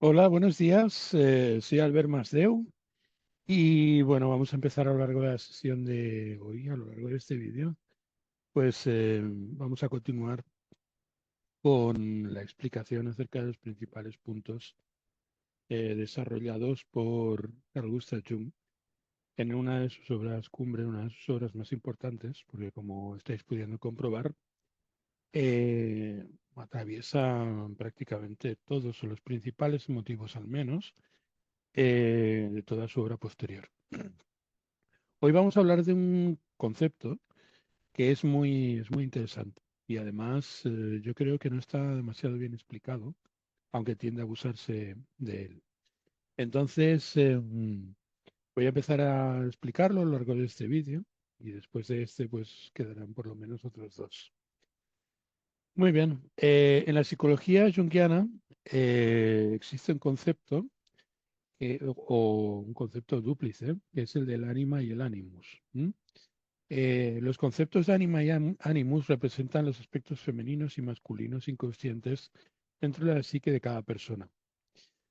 Hola, buenos días. Soy Albert Masdeu y bueno, vamos a empezar a lo largo de la sesión de hoy, a lo largo de este vídeo, pues vamos a continuar con la explicación acerca de los principales puntos desarrollados por Carl Gustav Jung en una de sus obras cumbre, una de sus obras más importantes, porque como estáis pudiendo comprobar, eh, atraviesa prácticamente todos o los principales motivos al menos de toda su obra posterior. Hoy vamos a hablar de un concepto que es muy interesante y además yo creo que no está demasiado bien explicado, aunque tiende a abusarse de él. Entonces, voy a empezar a explicarlo a lo largo de este vídeo y después de este, pues quedarán por lo menos otros dos. Muy bien. En la psicología junguiana existe un concepto o un concepto dúplice, que es el del ánima y el animus. Los conceptos de ánima y animus representan los aspectos femeninos y masculinos inconscientes dentro de la psique de cada persona.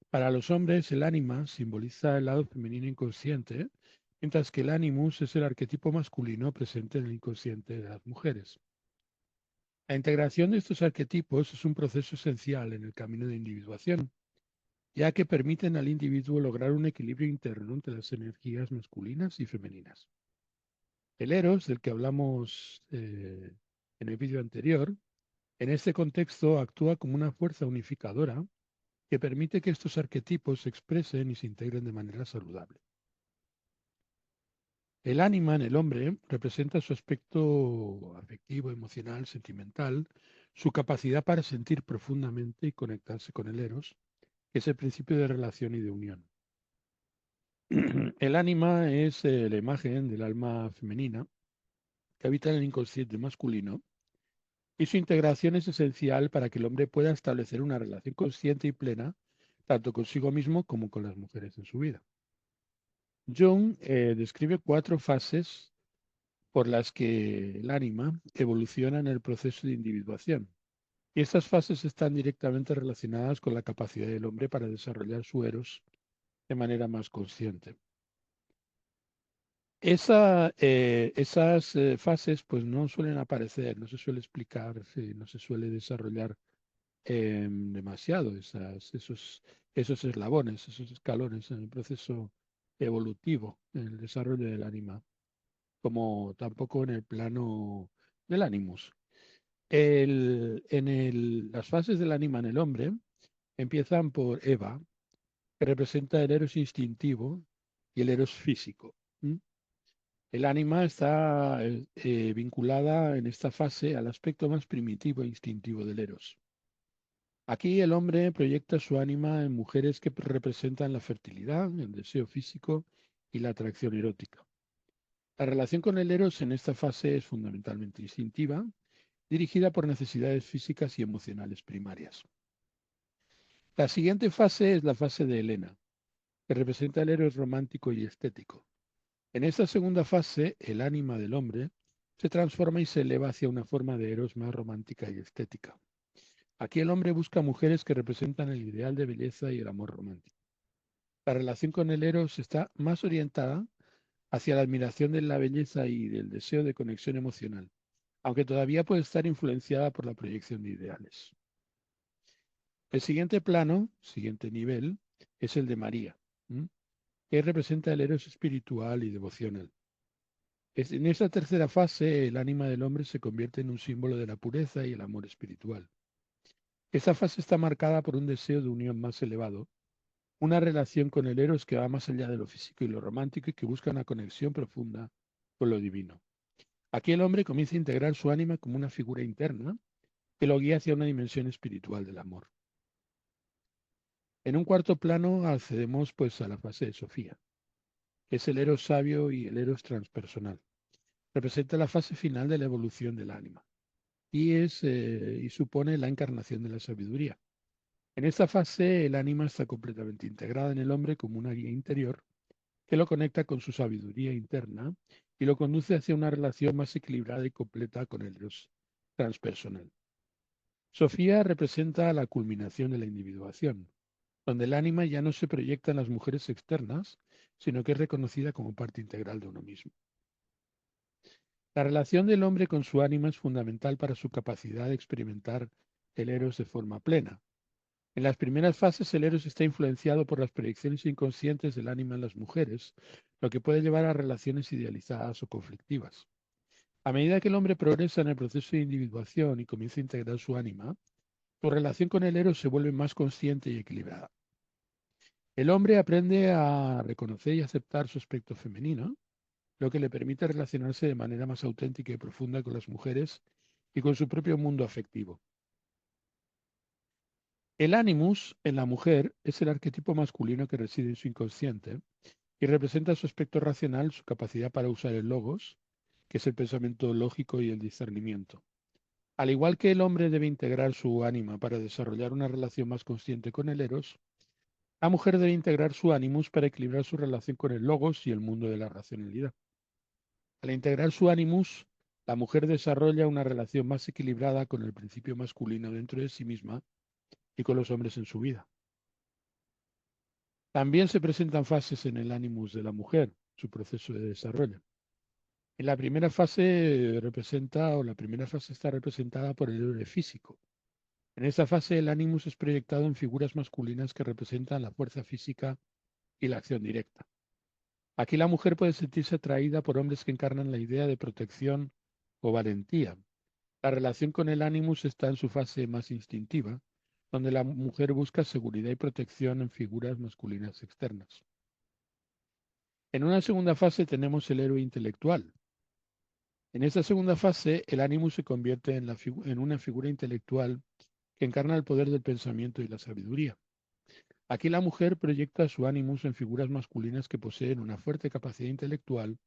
Para los hombres, el ánima simboliza el lado femenino inconsciente, mientras que el animus es el arquetipo masculino presente en el inconsciente de las mujeres. La integración de estos arquetipos es un proceso esencial en el camino de individuación, ya que permiten al individuo lograr un equilibrio interno entre las energías masculinas y femeninas. El Eros, del que hablamos en el vídeo anterior, en este contexto actúa como una fuerza unificadora que permite que estos arquetipos se expresen y se integren de manera saludable. El ánima en el hombre representa su aspecto afectivo, emocional, sentimental, su capacidad para sentir profundamente y conectarse con el Eros, que es el principio de relación y de unión. El ánima es la imagen del alma femenina que habita en el inconsciente masculino y su integración es esencial para que el hombre pueda establecer una relación consciente y plena tanto consigo mismo como con las mujeres en su vida. Jung describe cuatro fases por las que el ánima evoluciona en el proceso de individuación. Y estas fases están directamente relacionadas con la capacidad del hombre para desarrollar su eros de manera más consciente. Esas fases pues no suelen aparecer, no se suele explicar, no se suele desarrollar demasiado esos eslabones, esos escalones en el proceso evolutivo, en el desarrollo del ánima, como tampoco en el plano del animus. Las fases del ánima en el hombre empiezan por Eva, que representa el eros instintivo y el eros físico. ¿m? El ánima está vinculada en esta fase al aspecto más primitivo e instintivo del eros. Aquí el hombre proyecta su ánima en mujeres que representan la fertilidad, el deseo físico y la atracción erótica. La relación con el eros en esta fase es fundamentalmente instintiva, dirigida por necesidades físicas y emocionales primarias. La siguiente fase es la fase de Helena, que representa el eros romántico y estético. En esta segunda fase, el ánima del hombre se transforma y se eleva hacia una forma de eros más romántica y estética. Aquí el hombre busca mujeres que representan el ideal de belleza y el amor romántico. La relación con el eros está más orientada hacia la admiración de la belleza y del deseo de conexión emocional, aunque todavía puede estar influenciada por la proyección de ideales. El siguiente plano, siguiente nivel, es el de María, ¿m? Que representa el eros espiritual y devocional. En esta tercera fase, el ánima del hombre se convierte en un símbolo de la pureza y el amor espiritual. Esta fase está marcada por un deseo de unión más elevado, una relación con el eros que va más allá de lo físico y lo romántico y que busca una conexión profunda con lo divino. Aquí el hombre comienza a integrar su ánima como una figura interna que lo guía hacia una dimensión espiritual del amor. En un cuarto plano accedemos pues a la fase de Sofía, que es el eros sabio y el eros transpersonal. Representa la fase final de la evolución del ánima y supone la encarnación de la sabiduría. En esta fase el ánima está completamente integrada en el hombre como una guía interior que lo conecta con su sabiduría interna y lo conduce hacia una relación más equilibrada y completa con el Dios transpersonal. Sofía representa la culminación de la individuación. donde el ánima ya no se proyecta en las mujeres externas, sino que es reconocida como parte integral de uno mismo. La relación del hombre con su ánima es fundamental para su capacidad de experimentar el eros de forma plena. En las primeras fases, el eros está influenciado por las proyecciones inconscientes del ánima en las mujeres, lo que puede llevar a relaciones idealizadas o conflictivas. A medida que el hombre progresa en el proceso de individuación y comienza a integrar su ánima, su relación con el eros se vuelve más consciente y equilibrada. El hombre aprende a reconocer y aceptar su aspecto femenino, lo que le permite relacionarse de manera más auténtica y profunda con las mujeres y con su propio mundo afectivo. El animus en la mujer es el arquetipo masculino que reside en su inconsciente y representa su aspecto racional, su capacidad para usar el logos, que es el pensamiento lógico y el discernimiento. Al igual que el hombre debe integrar su ánima para desarrollar una relación más consciente con el eros, la mujer debe integrar su animus para equilibrar su relación con el logos y el mundo de la racionalidad. Al integrar su animus, la mujer desarrolla una relación más equilibrada con el principio masculino dentro de sí misma y con los hombres en su vida. También se presentan fases en el animus de la mujer, su proceso de desarrollo. En la primera fase la primera fase está representada por el héroe físico. En esta fase el animus es proyectado en figuras masculinas que representan la fuerza física y la acción directa. Aquí la mujer puede sentirse atraída por hombres que encarnan la idea de protección o valentía. La relación con el animus está en su fase más instintiva, donde la mujer busca seguridad y protección en figuras masculinas externas. En una segunda fase tenemos el héroe intelectual. En esta segunda fase, el animus se convierte en una figura intelectual que encarna el poder del pensamiento y la sabiduría. Aquí la mujer proyecta su animus en figuras masculinas que poseen una fuerte capacidad intelectual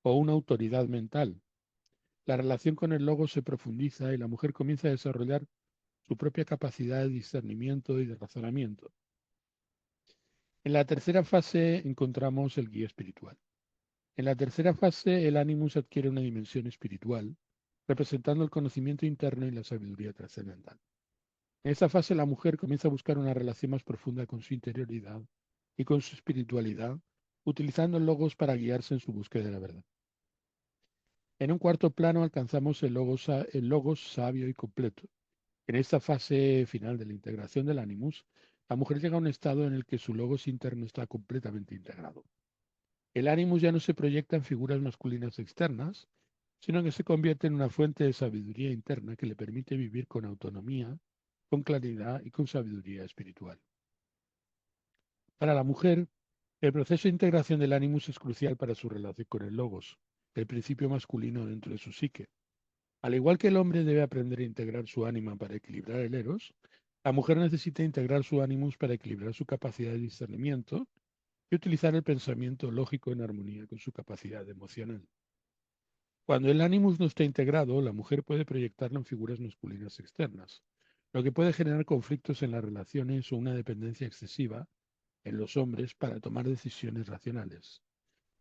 o una autoridad mental. La relación con el logo se profundiza y la mujer comienza a desarrollar su propia capacidad de discernimiento y de razonamiento. En la tercera fase encontramos el guía espiritual. En la tercera fase, el animus adquiere una dimensión espiritual, representando el conocimiento interno y la sabiduría trascendental. En esta fase, la mujer comienza a buscar una relación más profunda con su interioridad y con su espiritualidad, utilizando el logos para guiarse en su búsqueda de la verdad. En un cuarto plano alcanzamos el logos sabio y completo. En esta fase final de la integración del animus, la mujer llega a un estado en el que su logos interno está completamente integrado. El animus ya no se proyecta en figuras masculinas externas, sino que se convierte en una fuente de sabiduría interna que le permite vivir con autonomía, con claridad y con sabiduría espiritual. Para la mujer, el proceso de integración del animus es crucial para su relación con el logos, el principio masculino dentro de su psique. Al igual que el hombre debe aprender a integrar su ánima para equilibrar el eros, la mujer necesita integrar su animus para equilibrar su capacidad de discernimiento y utilizar el pensamiento lógico en armonía con su capacidad emocional. Cuando el animus no está integrado, la mujer puede proyectarlo en figuras masculinas externas, lo que puede generar conflictos en las relaciones o una dependencia excesiva en los hombres para tomar decisiones racionales.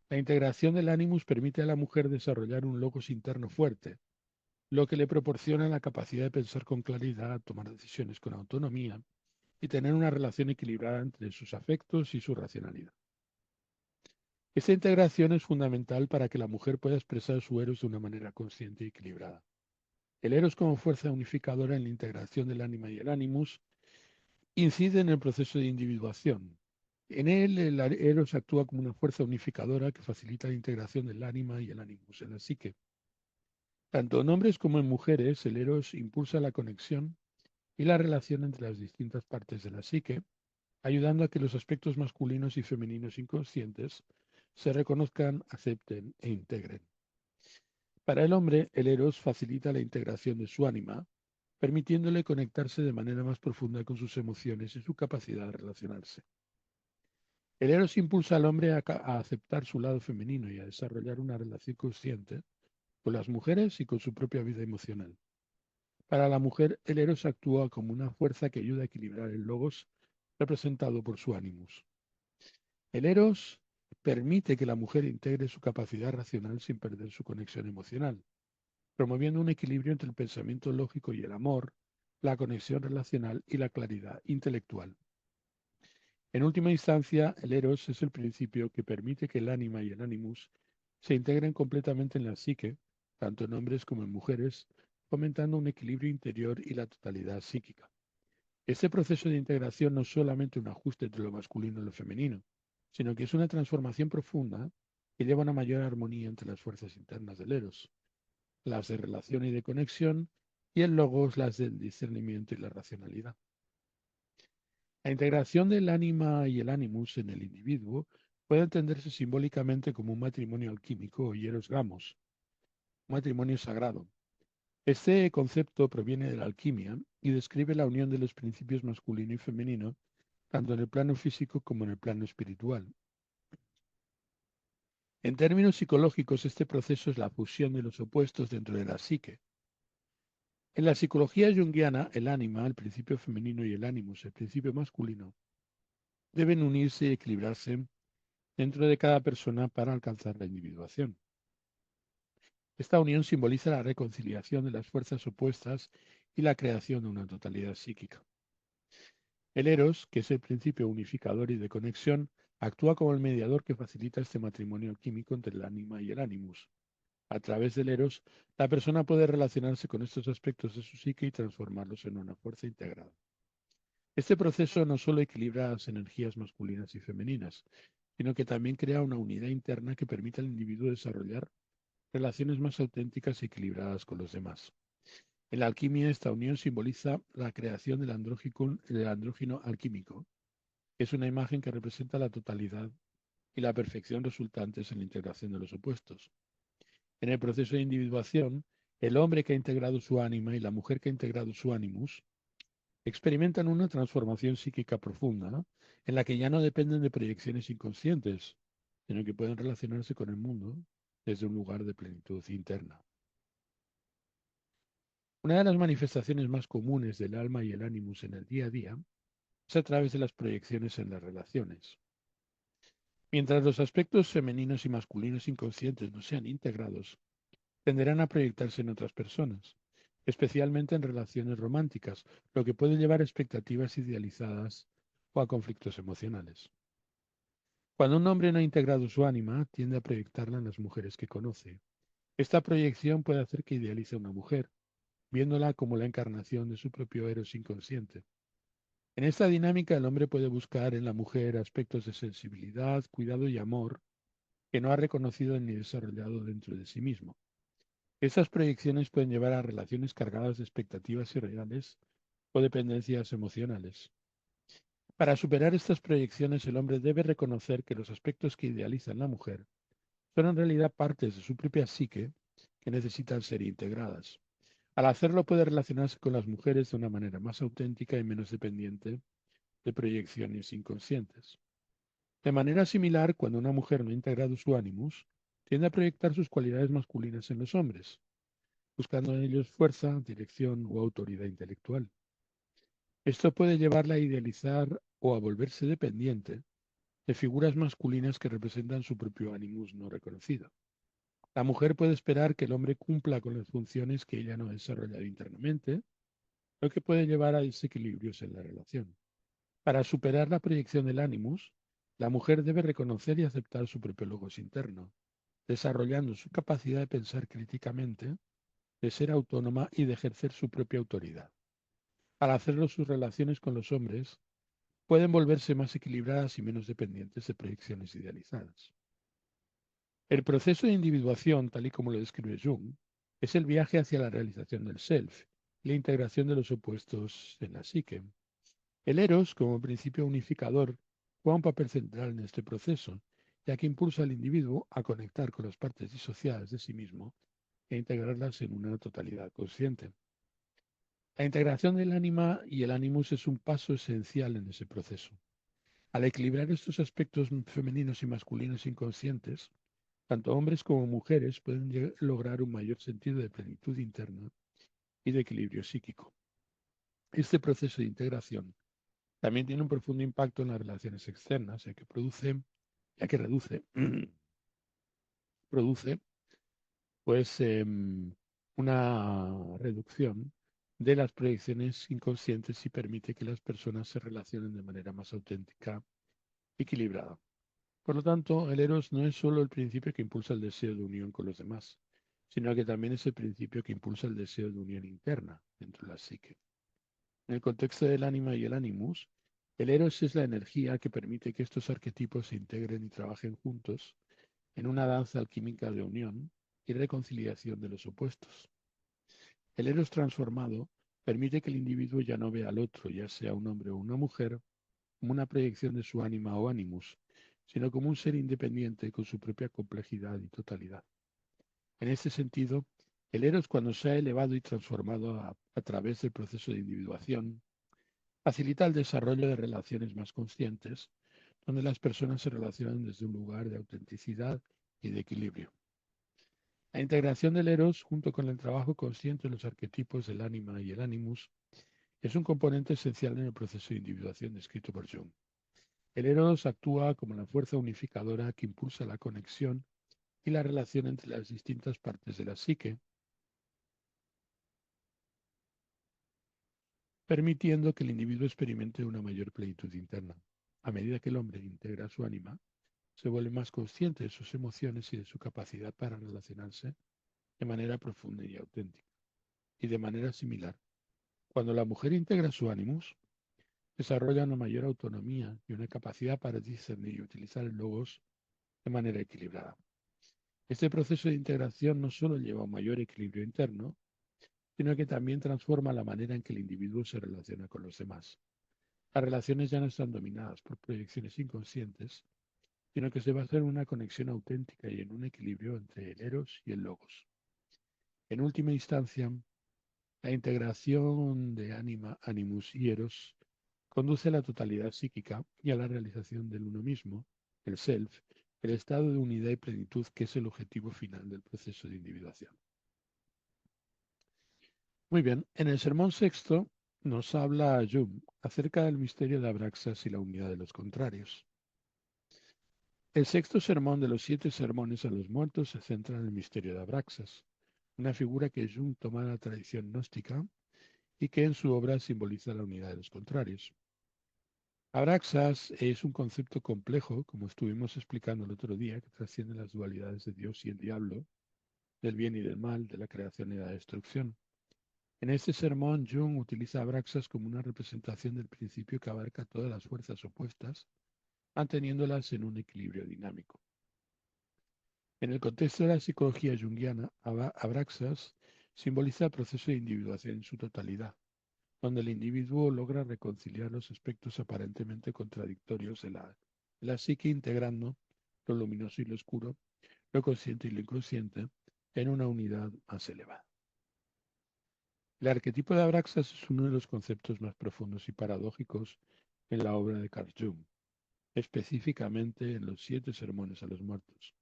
La integración del animus permite a la mujer desarrollar un logos interno fuerte, lo que le proporciona la capacidad de pensar con claridad, tomar decisiones con autonomía y tener una relación equilibrada entre sus afectos y su racionalidad. Esta integración es fundamental para que la mujer pueda expresar su eros de una manera consciente y equilibrada. El eros como fuerza unificadora en la integración del ánima y el animus incide en el proceso de individuación. En él, el eros actúa como una fuerza unificadora que facilita la integración del ánima y el animus en la psique. Tanto en hombres como en mujeres, el eros impulsa la conexión y la relación entre las distintas partes de la psique, ayudando a que los aspectos masculinos y femeninos inconscientes se reconozcan, acepten e integren. Para el hombre, el eros facilita la integración de su ánima, permitiéndole conectarse de manera más profunda con sus emociones y su capacidad de relacionarse. El eros impulsa al hombre a aceptar su lado femenino y a desarrollar una relación consciente con las mujeres y con su propia vida emocional. Para la mujer, el eros actúa como una fuerza que ayuda a equilibrar el logos representado por su animus. El eros permite que la mujer integre su capacidad racional sin perder su conexión emocional, promoviendo un equilibrio entre el pensamiento lógico y el amor, la conexión relacional y la claridad intelectual. En última instancia, el eros es el principio que permite que el ánima y el animus se integren completamente en la psique, tanto en hombres como en mujeres, fomentando un equilibrio interior y la totalidad psíquica. Este proceso de integración no es solamente un ajuste entre lo masculino y lo femenino, sino que es una transformación profunda que lleva a una mayor armonía entre las fuerzas internas del eros, las de relación y de conexión, y el logos, las del discernimiento y la racionalidad. La integración del ánima y el animus en el individuo puede entenderse simbólicamente como un matrimonio alquímico o hieros gamos, un matrimonio sagrado. Este concepto proviene de la alquimia y describe la unión de los principios masculino y femenino, tanto en el plano físico como en el plano espiritual. En términos psicológicos, este proceso es la fusión de los opuestos dentro de la psique. En la psicología junguiana, el ánima, el principio femenino, y el animus, el principio masculino, deben unirse y equilibrarse dentro de cada persona para alcanzar la individuación. Esta unión simboliza la reconciliación de las fuerzas opuestas y la creación de una totalidad psíquica. El eros, que es el principio unificador y de conexión, actúa como el mediador que facilita este matrimonio químico entre el ánima y el animus. A través del eros, la persona puede relacionarse con estos aspectos de su psique y transformarlos en una fuerza integrada. Este proceso no solo equilibra las energías masculinas y femeninas, sino que también crea una unidad interna que permite al individuo desarrollar relaciones más auténticas y equilibradas con los demás. En la alquimia, esta unión simboliza la creación del andrógeno alquímico. Es una imagen que representa la totalidad y la perfección resultantes en la integración de los opuestos. En el proceso de individuación, el hombre que ha integrado su ánima y la mujer que ha integrado su animus experimentan una transformación psíquica profunda, ¿no? En la que ya no dependen de proyecciones inconscientes, sino que pueden relacionarse con el mundo desde un lugar de plenitud interna. Una de las manifestaciones más comunes del alma y el animus en el día a día es a través de las proyecciones en las relaciones. Mientras los aspectos femeninos y masculinos inconscientes no sean integrados, tenderán a proyectarse en otras personas, especialmente en relaciones románticas, lo que puede llevar a expectativas idealizadas o a conflictos emocionales. Cuando un hombre no ha integrado su ánima, tiende a proyectarla en las mujeres que conoce. Esta proyección puede hacer que idealice a una mujer, viéndola como la encarnación de su propio eros inconsciente. En esta dinámica, el hombre puede buscar en la mujer aspectos de sensibilidad, cuidado y amor que no ha reconocido ni desarrollado dentro de sí mismo. Estas proyecciones pueden llevar a relaciones cargadas de expectativas irreales o dependencias emocionales. Para superar estas proyecciones, el hombre debe reconocer que los aspectos que idealiza en la mujer son en realidad partes de su propia psique que necesitan ser integradas. Al hacerlo puede relacionarse con las mujeres de una manera más auténtica y menos dependiente de proyecciones inconscientes. De manera similar, cuando una mujer no ha integrado su animus, tiende a proyectar sus cualidades masculinas en los hombres, buscando en ellos fuerza, dirección o autoridad intelectual. Esto puede llevarla a idealizar o a volverse dependiente de figuras masculinas que representan su propio animus no reconocido. La mujer puede esperar que el hombre cumpla con las funciones que ella no ha desarrollado internamente, lo que puede llevar a desequilibrios en la relación. Para superar la proyección del animus, la mujer debe reconocer y aceptar su propio logos interno, desarrollando su capacidad de pensar críticamente, de ser autónoma y de ejercer su propia autoridad. Al hacerlo, sus relaciones con los hombres pueden volverse más equilibradas y menos dependientes de proyecciones idealizadas. El proceso de individuación, tal y como lo describe Jung, es el viaje hacia la realización del self, la integración de los opuestos en la psique. El eros, como principio unificador, juega un papel central en este proceso, ya que impulsa al individuo a conectar con las partes disociadas de sí mismo e integrarlas en una totalidad consciente. La integración del ánima y el animus es un paso esencial en ese proceso. Al equilibrar estos aspectos femeninos y masculinos inconscientes, tanto hombres como mujeres pueden lograr un mayor sentido de plenitud interna y de equilibrio psíquico. Este proceso de integración también tiene un profundo impacto en las relaciones externas, ya que produce pues una reducción de las proyecciones inconscientes y permite que las personas se relacionen de manera más auténtica equilibrada. Por lo tanto, el eros no es solo el principio que impulsa el deseo de unión con los demás, sino que también es el principio que impulsa el deseo de unión interna dentro de la psique. En el contexto del ánima y el animus, el eros es la energía que permite que estos arquetipos se integren y trabajen juntos en una danza alquímica de unión y reconciliación de los opuestos. El eros transformado permite que el individuo ya no vea al otro, ya sea un hombre o una mujer, como una proyección de su ánima o animus, sino como un ser independiente con su propia complejidad y totalidad. En este sentido, el eros, cuando se ha elevado y transformado a través del proceso de individuación, facilita el desarrollo de relaciones más conscientes, donde las personas se relacionan desde un lugar de autenticidad y de equilibrio. La integración del eros, junto con el trabajo consciente de los arquetipos del ánima y el animus, es un componente esencial en el proceso de individuación descrito por Jung. El eros actúa como la fuerza unificadora que impulsa la conexión y la relación entre las distintas partes de la psique, permitiendo que el individuo experimente una mayor plenitud interna. A medida que el hombre integra su ánima, se vuelve más consciente de sus emociones y de su capacidad para relacionarse de manera profunda y auténtica. Y de manera similar, cuando la mujer integra su ánimos, desarrolla una mayor autonomía y una capacidad para discernir y utilizar el logos de manera equilibrada. Este proceso de integración no solo lleva a un mayor equilibrio interno, sino que también transforma la manera en que el individuo se relaciona con los demás. Las relaciones ya no están dominadas por proyecciones inconscientes, sino que se basa en una conexión auténtica y en un equilibrio entre el eros y el logos. En última instancia, la integración de ánima, animus y eros conduce a la totalidad psíquica y a la realización del uno mismo, el self, el estado de unidad y plenitud que es el objetivo final del proceso de individuación. Muy bien, en el sermón sexto nos habla Jung acerca del misterio de Abraxas y la unidad de los contrarios. El sexto sermón de los 7 sermones a los muertos se centra en el misterio de Abraxas, una figura que Jung toma de la tradición gnóstica y que en su obra simboliza la unidad de los contrarios. Abraxas es un concepto complejo, como estuvimos explicando el otro día, que trasciende las dualidades de Dios y el diablo, del bien y del mal, de la creación y la destrucción. En este sermón, Jung utiliza a Abraxas como una representación del principio que abarca todas las fuerzas opuestas, manteniéndolas en un equilibrio dinámico. En el contexto de la psicología junguiana, Abraxas simboliza el proceso de individuación en su totalidad, donde el individuo logra reconciliar los aspectos aparentemente contradictorios de la psique, integrando lo luminoso y lo oscuro, lo consciente y lo inconsciente, en una unidad más elevada. El arquetipo de Abraxas es uno de los conceptos más profundos y paradójicos en la obra de Carl Jung, específicamente en los 7 sermones a los muertos.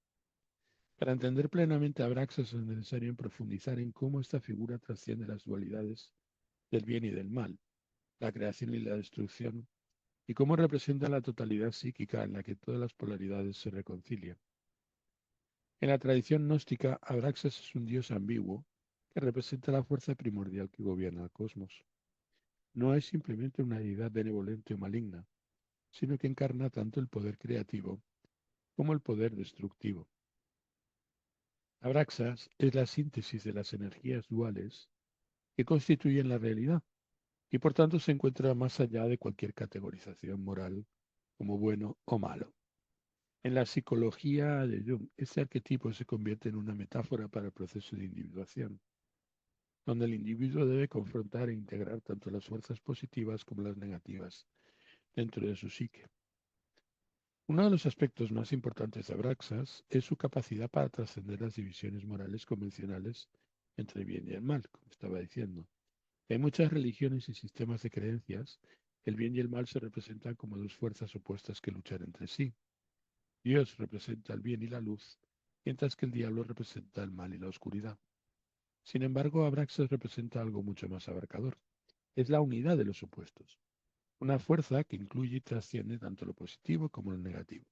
Para entender plenamente a Abraxas es necesario profundizar en cómo esta figura trasciende las dualidades del bien y del mal, la creación y la destrucción, y cómo representa la totalidad psíquica en la que todas las polaridades se reconcilian. En la tradición gnóstica, Abraxas es un dios ambiguo que representa la fuerza primordial que gobierna el cosmos. No es simplemente una deidad benevolente o maligna, sino que encarna tanto el poder creativo como el poder destructivo. Abraxas es la síntesis de las energías duales que constituyen la realidad y por tanto se encuentra más allá de cualquier categorización moral como bueno o malo. En la psicología de Jung, este arquetipo se convierte en una metáfora para el proceso de individuación, donde el individuo debe confrontar e integrar tanto las fuerzas positivas como las negativas dentro de su psique. Uno de los aspectos más importantes de Abraxas es su capacidad para trascender las divisiones morales convencionales entre el bien y el mal, como estaba diciendo. En muchas religiones y sistemas de creencias, el bien y el mal se representan como dos fuerzas opuestas que luchan entre sí. Dios representa el bien y la luz, mientras que el diablo representa el mal y la oscuridad. Sin embargo, Abraxas representa algo mucho más abarcador. Es la unidad de los opuestos, una fuerza que incluye y trasciende tanto lo positivo como lo negativo.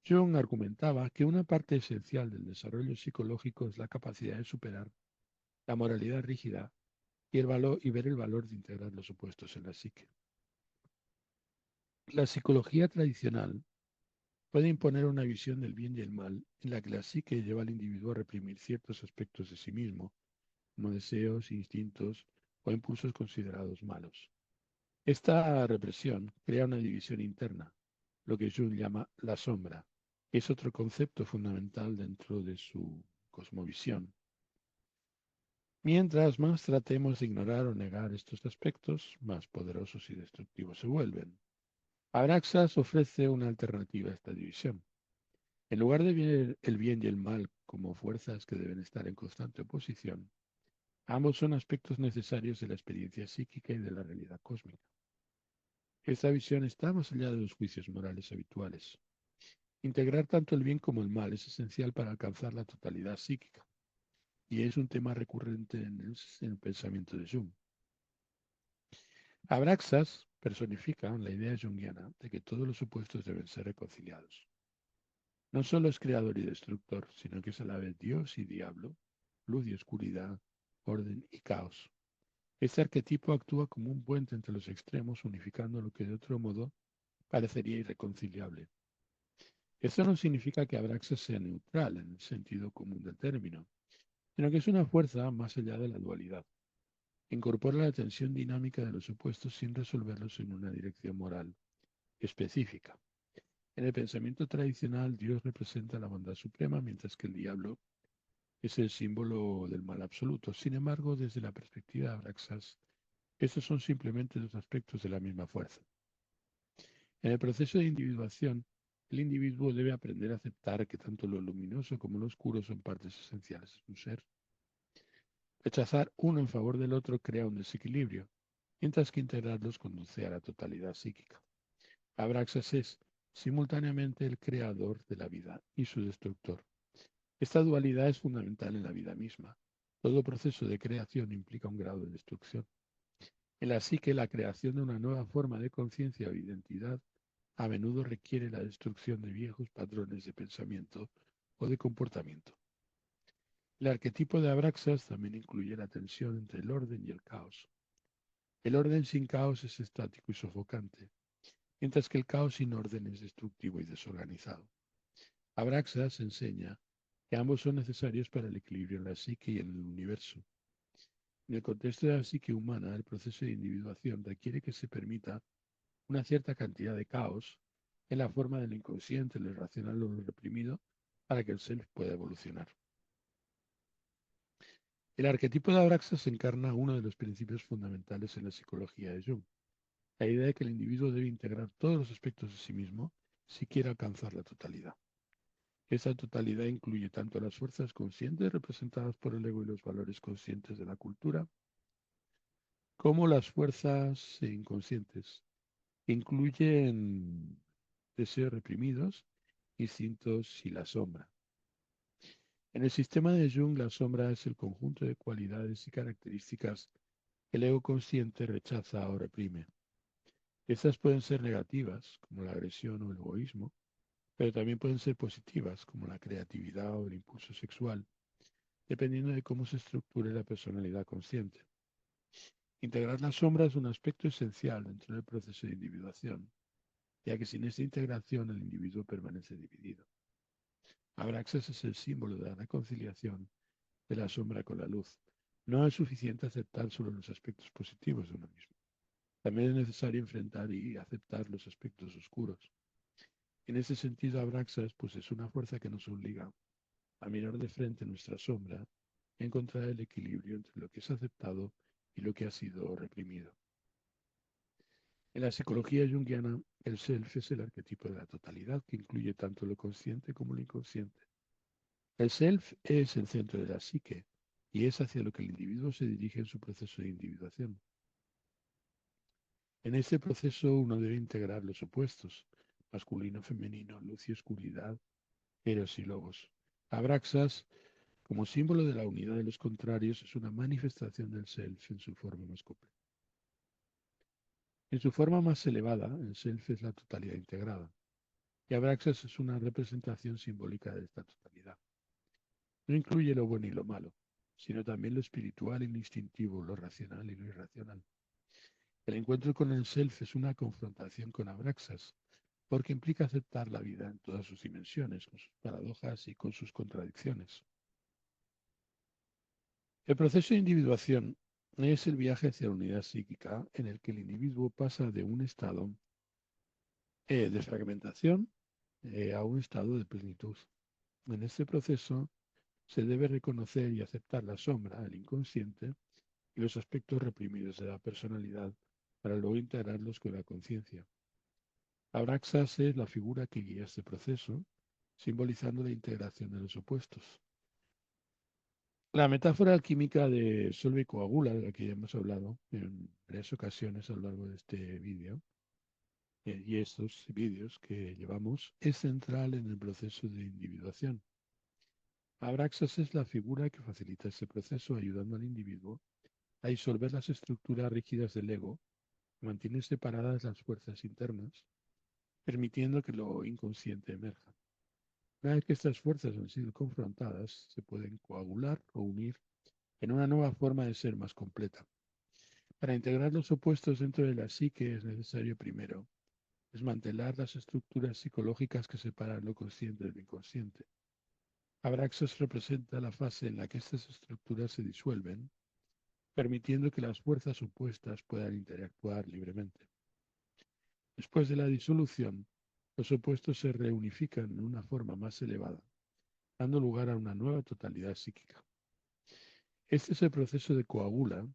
Jung argumentaba que una parte esencial del desarrollo psicológico es la capacidad de superar la moralidad rígida y el valor y ver el valor de integrar los opuestos en la psique. La psicología tradicional puede imponer una visión del bien y el mal en la que la psique lleva al individuo a reprimir ciertos aspectos de sí mismo, como deseos, instintos o impulsos considerados malos. Esta represión crea una división interna, lo que Jung llama la sombra. Es otro concepto fundamental dentro de su cosmovisión. Mientras más tratemos de ignorar o negar estos aspectos, más poderosos y destructivos se vuelven. Abraxas ofrece una alternativa a esta división. En lugar de ver el bien y el mal como fuerzas que deben estar en constante oposición, ambos son aspectos necesarios de la experiencia psíquica y de la realidad cósmica. Esta visión está más allá de los juicios morales habituales. Integrar tanto el bien como el mal es esencial para alcanzar la totalidad psíquica, y es un tema recurrente en el pensamiento de Jung. Abraxas personifica la idea junguiana de que todos los opuestos deben ser reconciliados. No solo es creador y destructor, sino que es a la vez Dios y diablo, luz y oscuridad, orden y caos. Este arquetipo actúa como un puente entre los extremos, unificando lo que de otro modo parecería irreconciliable. Esto no significa que Abraxas sea neutral en el sentido común del término, sino que es una fuerza más allá de la dualidad. Incorpora la tensión dinámica de los opuestos sin resolverlos en una dirección moral específica. En el pensamiento tradicional, Dios representa la bondad suprema, mientras que el diablo es el símbolo del mal absoluto. Sin embargo, desde la perspectiva de Abraxas, estos son simplemente dos aspectos de la misma fuerza. En el proceso de individuación, el individuo debe aprender a aceptar que tanto lo luminoso como lo oscuro son partes esenciales de su ser. Rechazar uno en favor del otro crea un desequilibrio, mientras que integrarlos conduce a la totalidad psíquica. Abraxas es simultáneamente el creador de la vida y su destructor. Esta dualidad es fundamental en la vida misma. Todo proceso de creación implica un grado de destrucción. En la psique, la creación de una nueva forma de conciencia o identidad a menudo requiere la destrucción de viejos patrones de pensamiento o de comportamiento. El arquetipo de Abraxas también incluye la tensión entre el orden y el caos. El orden sin caos es estático y sofocante, mientras que el caos sin orden es destructivo y desorganizado. Abraxas enseña que ambos son necesarios para el equilibrio en la psique y en el universo. En el contexto de la psique humana, el proceso de individuación requiere que se permita una cierta cantidad de caos en la forma del inconsciente, lo irracional o lo reprimido, para que el self pueda evolucionar. El arquetipo de Abraxas encarna uno de los principios fundamentales en la psicología de Jung, la idea de que el individuo debe integrar todos los aspectos de sí mismo si quiere alcanzar la totalidad. Esa totalidad incluye tanto las fuerzas conscientes representadas por el ego y los valores conscientes de la cultura, como las fuerzas inconscientes, que incluyen deseos reprimidos, instintos y la sombra. En el sistema de Jung, la sombra es el conjunto de cualidades y características que el ego consciente rechaza o reprime. Estas pueden ser negativas, como la agresión o el egoísmo, pero también pueden ser positivas, como la creatividad o el impulso sexual, dependiendo de cómo se estructure la personalidad consciente. Integrar la sombra es un aspecto esencial dentro del proceso de individuación, ya que sin esta integración el individuo permanece dividido. Abraxas es el símbolo de la reconciliación de la sombra con la luz. No es suficiente aceptar solo los aspectos positivos de uno mismo. También es necesario enfrentar y aceptar los aspectos oscuros. En ese sentido, Abraxas pues, es una fuerza que nos obliga a mirar de frente nuestra sombra y encontrar el equilibrio entre lo que es aceptado y lo que ha sido reprimido. En la psicología junguiana, el self es el arquetipo de la totalidad que incluye tanto lo consciente como lo inconsciente. El self es el centro de la psique y es hacia lo que el individuo se dirige en su proceso de individuación. En este proceso uno debe integrar los opuestos, masculino, femenino, luz y oscuridad, eros y logos. Abraxas, como símbolo de la unidad de los contrarios, es una manifestación del self en su forma más completa. En su forma más elevada, el self es la totalidad integrada, y Abraxas es una representación simbólica de esta totalidad. No incluye lo bueno y lo malo, sino también lo espiritual y lo instintivo, lo racional y lo irracional. El encuentro con el self es una confrontación con Abraxas, porque implica aceptar la vida en todas sus dimensiones, con sus paradojas y con sus contradicciones. El proceso de individuación es el viaje hacia la unidad psíquica en el que el individuo pasa de un estado de fragmentación a un estado de plenitud. En este proceso se debe reconocer y aceptar la sombra, el inconsciente, y los aspectos reprimidos de la personalidad para luego integrarlos con la conciencia. Abraxas es la figura que guía este proceso, simbolizando la integración de los opuestos. La metáfora alquímica de Solve y coagula, de la que ya hemos hablado en varias ocasiones a lo largo de este vídeo y estos vídeos que llevamos, es central en el proceso de individuación. Abraxas es la figura que facilita este proceso, ayudando al individuo a disolver las estructuras rígidas del ego, mantiene separadas las fuerzas internas, permitiendo que lo inconsciente emerja. Una vez que estas fuerzas han sido confrontadas, se pueden coagular o unir en una nueva forma de ser más completa. Para integrar los opuestos dentro de la psique es necesario primero desmantelar las estructuras psicológicas que separan lo consciente del inconsciente. Abraxas representa la fase en la que estas estructuras se disuelven, permitiendo que las fuerzas opuestas puedan interactuar libremente. Después de la disolución, los opuestos se reunifican en una forma más elevada, dando lugar a una nueva totalidad psíquica. Este es el proceso de coagula,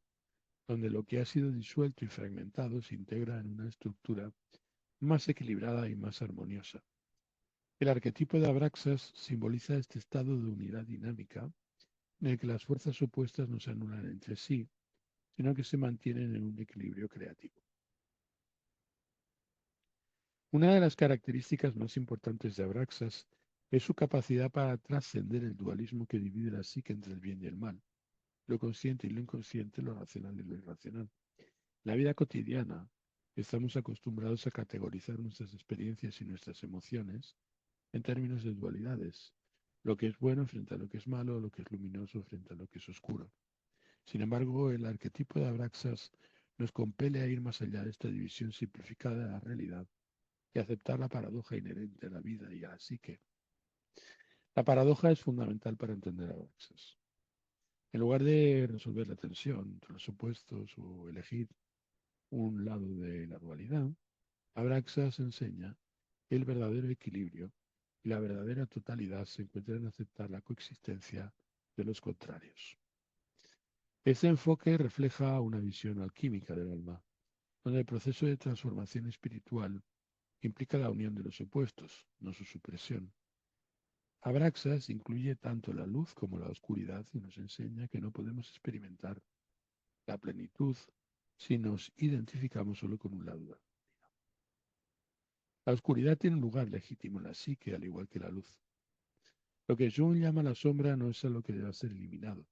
donde lo que ha sido disuelto y fragmentado se integra en una estructura más equilibrada y más armoniosa. El arquetipo de Abraxas simboliza este estado de unidad dinámica en el que las fuerzas opuestas no se anulan entre sí, sino que se mantienen en un equilibrio creativo. Una de las características más importantes de Abraxas es su capacidad para trascender el dualismo que divide la psique entre el bien y el mal, lo consciente y lo inconsciente, lo racional y lo irracional. En la vida cotidiana, estamos acostumbrados a categorizar nuestras experiencias y nuestras emociones en términos de dualidades, lo que es bueno frente a lo que es malo, lo que es luminoso frente a lo que es oscuro. Sin embargo, el arquetipo de Abraxas nos compele a ir más allá de esta división simplificada de la realidad y aceptar la paradoja inherente a la vida y a la psique. La paradoja es fundamental para entender a Abraxas. En lugar de resolver la tensión entre los opuestos o elegir un lado de la dualidad, Abraxas enseña que el verdadero equilibrio y la verdadera totalidad se encuentran en aceptar la coexistencia de los contrarios. Este enfoque refleja una visión alquímica del alma, donde el proceso de transformación espiritual implica la unión de los opuestos, no su supresión. Abraxas incluye tanto la luz como la oscuridad y nos enseña que no podemos experimentar la plenitud si nos identificamos solo con un lado. La oscuridad tiene un lugar legítimo en la psique, al igual que la luz. Lo que Jung llama la sombra no es algo que deba ser eliminado,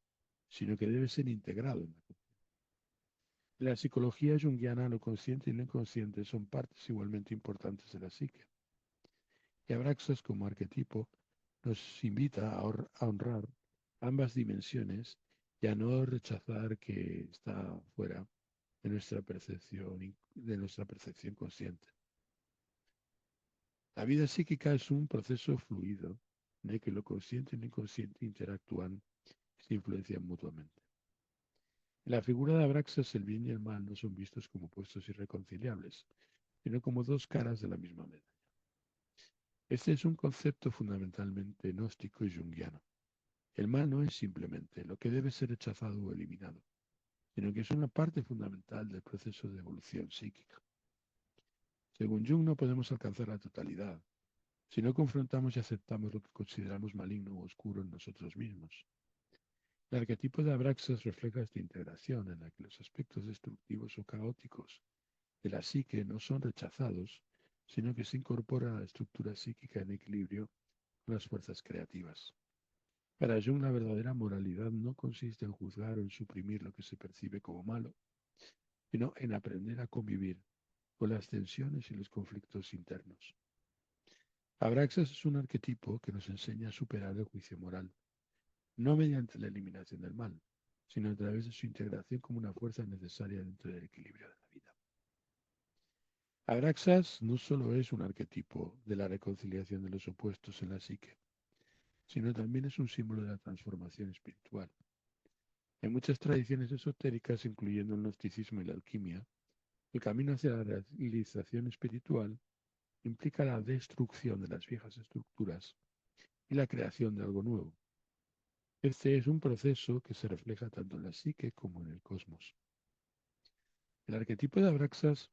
sino que debe ser integrado en la conciencia. En la psicología junguiana, lo consciente y lo inconsciente son partes igualmente importantes de la psique. Y Abraxas, como arquetipo, nos invita a honrar ambas dimensiones y a no rechazar que está fuera de nuestra percepción consciente. La vida psíquica es un proceso fluido en el que lo consciente y lo inconsciente interactúan y se influencian mutuamente. En la figura de Abraxas, el bien y el mal no son vistos como opuestos irreconciliables, sino como dos caras de la misma medalla. Este es un concepto fundamentalmente gnóstico y junguiano. El mal no es simplemente lo que debe ser rechazado o eliminado, sino que es una parte fundamental del proceso de evolución psíquica. Según Jung, no podemos alcanzar la totalidad si no confrontamos y aceptamos lo que consideramos maligno o oscuro en nosotros mismos. El arquetipo de Abraxas refleja esta integración en la que los aspectos destructivos o caóticos de la psique no son rechazados, sino que se incorpora a la estructura psíquica en equilibrio con las fuerzas creativas. Para Jung, la verdadera moralidad no consiste en juzgar o en suprimir lo que se percibe como malo, sino en aprender a convivir con las tensiones y los conflictos internos. Abraxas es un arquetipo que nos enseña a superar el juicio moral, no mediante la eliminación del mal, sino a través de su integración como una fuerza necesaria dentro del equilibrio de la vida. Abraxas no solo es un arquetipo de la reconciliación de los opuestos en la psique, sino también es un símbolo de la transformación espiritual. En muchas tradiciones esotéricas, incluyendo el gnosticismo y la alquimia, el camino hacia la realización espiritual implica la destrucción de las viejas estructuras y la creación de algo nuevo. Este es un proceso que se refleja tanto en la psique como en el cosmos. El arquetipo de Abraxas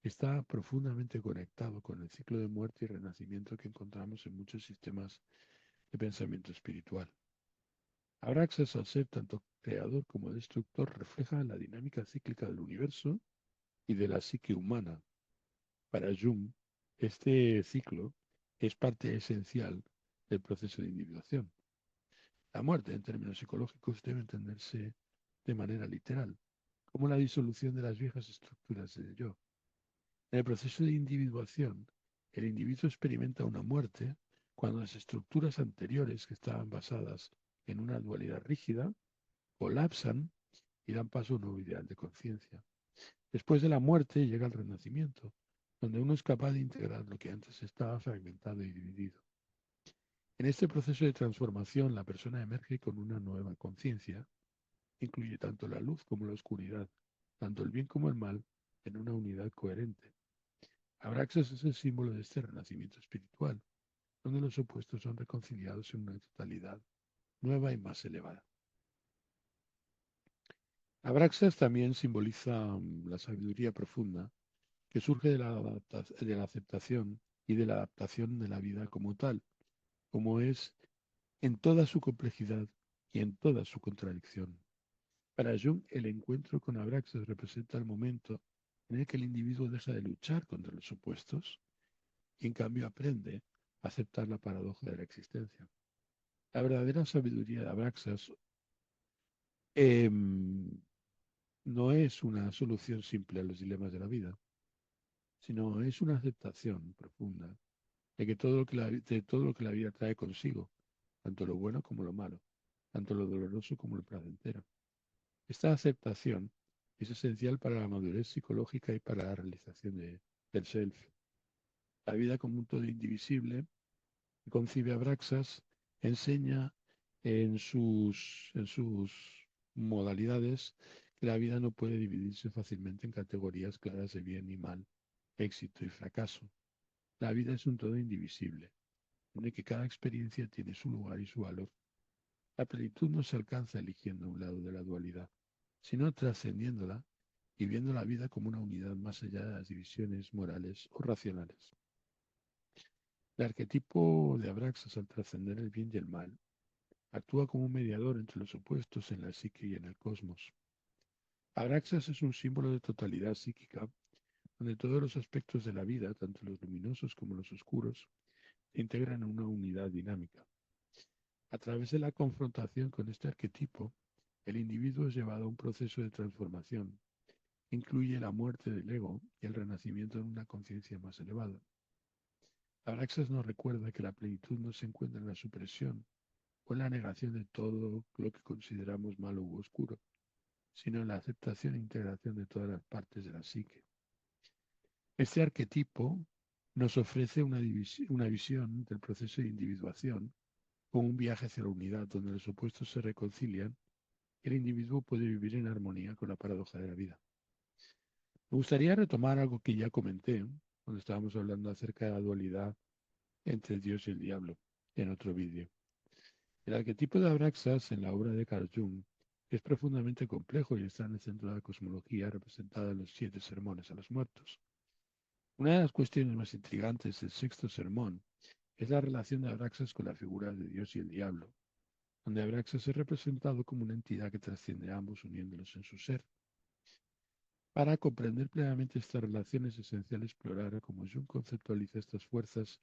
está profundamente conectado con el ciclo de muerte y renacimiento que encontramos en muchos sistemas de pensamiento espiritual. Abraxas, al ser tanto creador como destructor, refleja la dinámica cíclica del universo y de la psique humana. Para Jung, este ciclo es parte esencial del proceso de individuación. La muerte, en términos psicológicos, debe entenderse de manera literal, como la disolución de las viejas estructuras del yo. En el proceso de individuación, el individuo experimenta una muerte cuando las estructuras anteriores, que estaban basadas en una dualidad rígida, colapsan y dan paso a un nuevo ideal de conciencia. Después de la muerte llega el renacimiento, donde uno es capaz de integrar lo que antes estaba fragmentado y dividido. En este proceso de transformación, la persona emerge con una nueva conciencia, incluye tanto la luz como la oscuridad, tanto el bien como el mal, en una unidad coherente. Abraxas es el símbolo de este renacimiento espiritual, donde los opuestos son reconciliados en una totalidad nueva y más elevada. Abraxas también simboliza la sabiduría profunda que surge de la aceptación y de la adaptación de la vida como tal, como es en toda su complejidad y en toda su contradicción. Para Jung, el encuentro con Abraxas representa el momento en el que el individuo deja de luchar contra los opuestos y en cambio aprende a aceptar la paradoja de la existencia. La verdadera sabiduría de Abraxas no es una solución simple a los dilemas de la vida, sino es una aceptación profunda de que de todo lo que la vida trae consigo, tanto lo bueno como lo malo, tanto lo doloroso como lo placentero. Esta aceptación es esencial para la madurez psicológica y para la realización del self. La vida como un todo indivisible que concibe Abraxas enseña en sus modalidades que la vida no puede dividirse fácilmente en categorías claras de bien y mal, éxito y fracaso. La vida es un todo indivisible, en el que cada experiencia tiene su lugar y su valor. La plenitud no se alcanza eligiendo un lado de la dualidad, sino trascendiéndola y viendo la vida como una unidad más allá de las divisiones morales o racionales. El arquetipo de Abraxas, al trascender el bien y el mal, actúa como un mediador entre los opuestos en la psique y en el cosmos. Abraxas es un símbolo de totalidad psíquica, donde todos los aspectos de la vida, tanto los luminosos como los oscuros, se integran en una unidad dinámica. A través de la confrontación con este arquetipo, el individuo es llevado a un proceso de transformación. Incluye la muerte del ego y el renacimiento en una conciencia más elevada. Abraxas nos recuerda que la plenitud no se encuentra en la supresión o en la negación de todo lo que consideramos malo u oscuro, sino en la aceptación e integración de todas las partes de la psique. Este arquetipo nos ofrece una visión del proceso de individuación como un viaje hacia la unidad donde los opuestos se reconcilian y el individuo puede vivir en armonía con la paradoja de la vida. Me gustaría retomar algo que ya comenté cuando estábamos hablando acerca de la dualidad entre Dios y el diablo en otro vídeo. El arquetipo de Abraxas en la obra de Carl Jung es profundamente complejo y está en el centro de la cosmología representada en los 7 sermones a los muertos. Una de las cuestiones más intrigantes del sexto sermón es la relación de Abraxas con la figura de Dios y el diablo, donde Abraxas es representado como una entidad que trasciende a ambos uniéndolos en su ser. Para comprender plenamente esta relación es esencial explorar cómo Jung conceptualiza estas fuerzas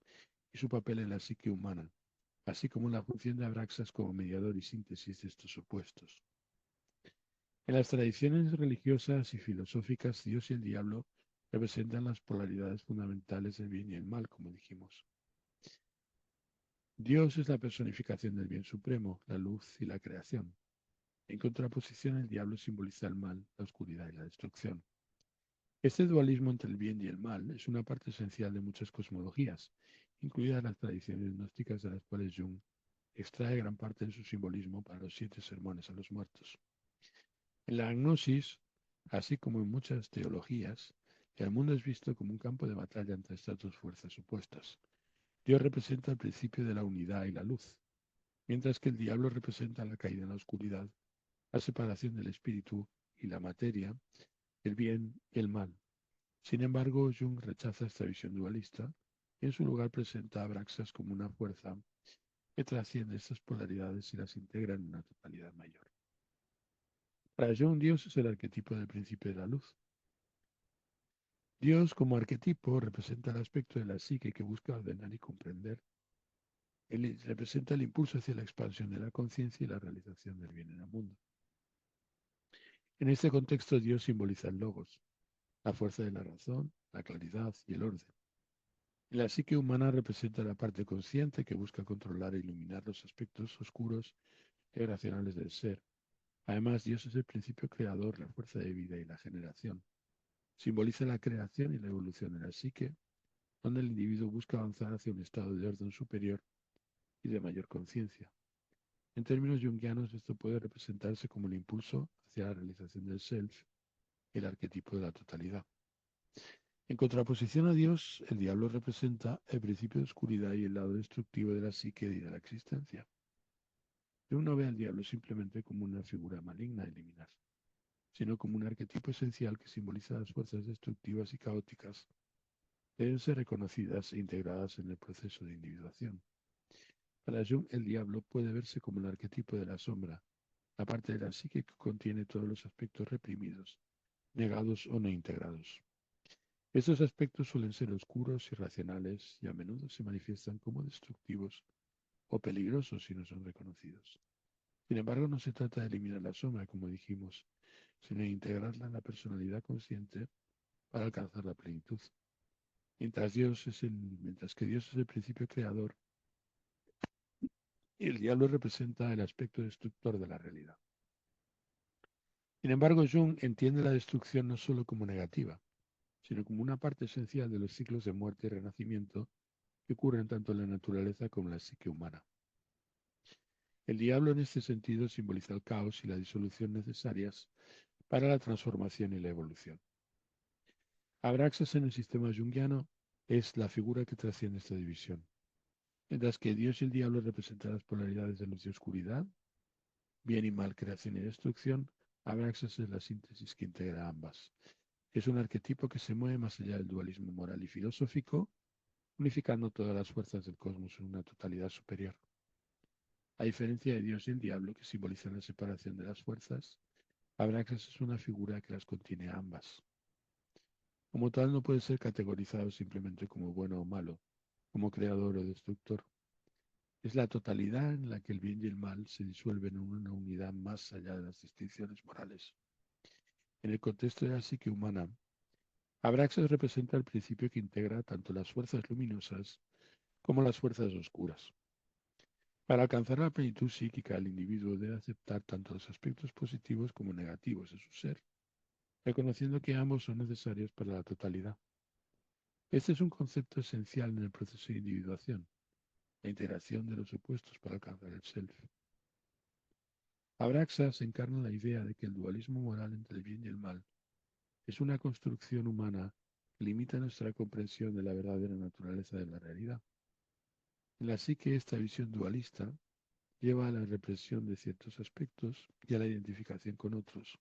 y su papel en la psique humana, así como la función de Abraxas como mediador y síntesis de estos opuestos. En las tradiciones religiosas y filosóficas, Dios y el diablo representan las polaridades fundamentales del bien y el mal, como dijimos. Dios es la personificación del bien supremo, la luz y la creación. En contraposición, el diablo simboliza el mal, la oscuridad y la destrucción. Este dualismo entre el bien y el mal es una parte esencial de muchas cosmologías, incluidas las tradiciones gnósticas de las cuales Jung extrae gran parte de su simbolismo para los 7 sermones a los muertos. En la gnosis, así como en muchas teologías, el mundo es visto como un campo de batalla entre estas dos fuerzas opuestas. Dios representa el principio de la unidad y la luz, mientras que el diablo representa la caída en la oscuridad, la separación del espíritu y la materia, el bien y el mal. Sin embargo, Jung rechaza esta visión dualista y en su lugar presenta a Abraxas como una fuerza que trasciende estas polaridades y las integra en una totalidad mayor. Para Jung, Dios es el arquetipo del principio de la luz. Dios como arquetipo representa el aspecto de la psique que busca ordenar y comprender. Él representa el impulso hacia la expansión de la conciencia y la realización del bien en el mundo. En este contexto, Dios simboliza el logos, la fuerza de la razón, la claridad y el orden. La psique humana representa la parte consciente que busca controlar e iluminar los aspectos oscuros y irracionales del ser. Además, Dios es el principio creador, la fuerza de vida y la generación. Simboliza la creación y la evolución de la psique, donde el individuo busca avanzar hacia un estado de orden superior y de mayor conciencia. En términos junguianos, esto puede representarse como el impulso hacia la realización del self, el arquetipo de la totalidad. En contraposición a Dios, el diablo representa el principio de oscuridad y el lado destructivo de la psique y de la existencia. Jung no ve al diablo simplemente como una figura maligna a eliminar, sino como un arquetipo esencial que simboliza las fuerzas destructivas y caóticas que deben ser reconocidas e integradas en el proceso de individuación. Para Jung, el diablo puede verse como el arquetipo de la sombra, la parte de la psique que contiene todos los aspectos reprimidos, negados o no integrados. Estos aspectos suelen ser oscuros, irracionales y a menudo se manifiestan como destructivos o peligrosos si no son reconocidos. Sin embargo, no se trata de eliminar la sombra, como dijimos, sino de integrarla en la personalidad consciente para alcanzar la plenitud. Mientras que Dios es el principio creador y el diablo representa el aspecto destructor de la realidad. Sin embargo, Jung entiende la destrucción no solo como negativa, sino como una parte esencial de los ciclos de muerte y renacimiento que ocurren tanto en la naturaleza como en la psique humana. El diablo en este sentido simboliza el caos y la disolución necesarias para la transformación y la evolución. Abraxas en el sistema junguiano es la figura que trasciende esta división, mientras que Dios y el diablo representan las polaridades de luz y oscuridad, bien y mal, creación y destrucción. Abraxas es la síntesis que integra ambas. Es un arquetipo que se mueve más allá del dualismo moral y filosófico, unificando todas las fuerzas del cosmos en una totalidad superior. A diferencia de Dios y el diablo, que simbolizan la separación de las fuerzas, Abraxas es una figura que las contiene ambas. Como tal, no puede ser categorizado simplemente como bueno o malo, como creador o destructor. Es la totalidad en la que el bien y el mal se disuelven en una unidad más allá de las distinciones morales. En el contexto de la psique humana, Abraxas representa el principio que integra tanto las fuerzas luminosas como las fuerzas oscuras. Para alcanzar la plenitud psíquica, el individuo debe aceptar tanto los aspectos positivos como negativos de su ser, reconociendo que ambos son necesarios para la totalidad. Este es un concepto esencial en el proceso de individuación, la integración de los opuestos para alcanzar el self. Abraxas encarna la idea de que el dualismo moral entre el bien y el mal es una construcción humana que limita nuestra comprensión de la verdadera naturaleza de la realidad. En la psique, esta visión dualista lleva a la represión de ciertos aspectos y a la identificación con otros,